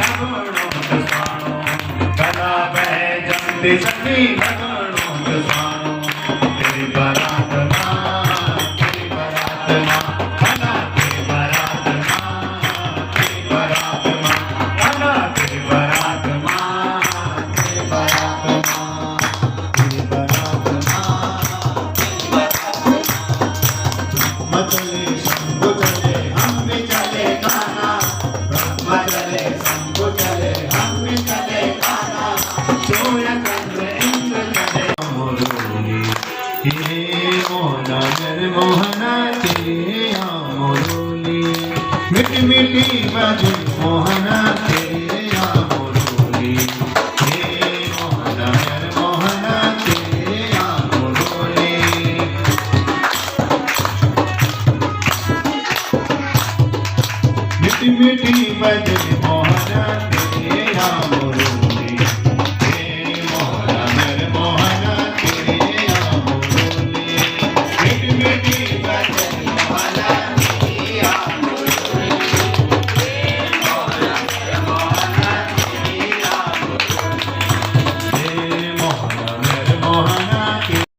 लगणो दसाणो कला बह जमती सखी लगणो दसाणो तेरी बारात मां तेरी बारात मां कला तेरी बारात मां तेरी बारात मां कला तेरी बारात मां तेरी बारात मां तेरी बारात मां मतले शंभु चले हम भी चले गाना ब्रह्म चले शंभु चले हम भी चले गाना सूर्य चंद्र इंद्र चले मोरुली हे मोहना निर्मोहना तेरे मोरुली मिठी मिठी बाजू मोहना तेरे मोरुली हे मोहना निर्मोहना तेरे मोरुली मिठी मिठी बजनी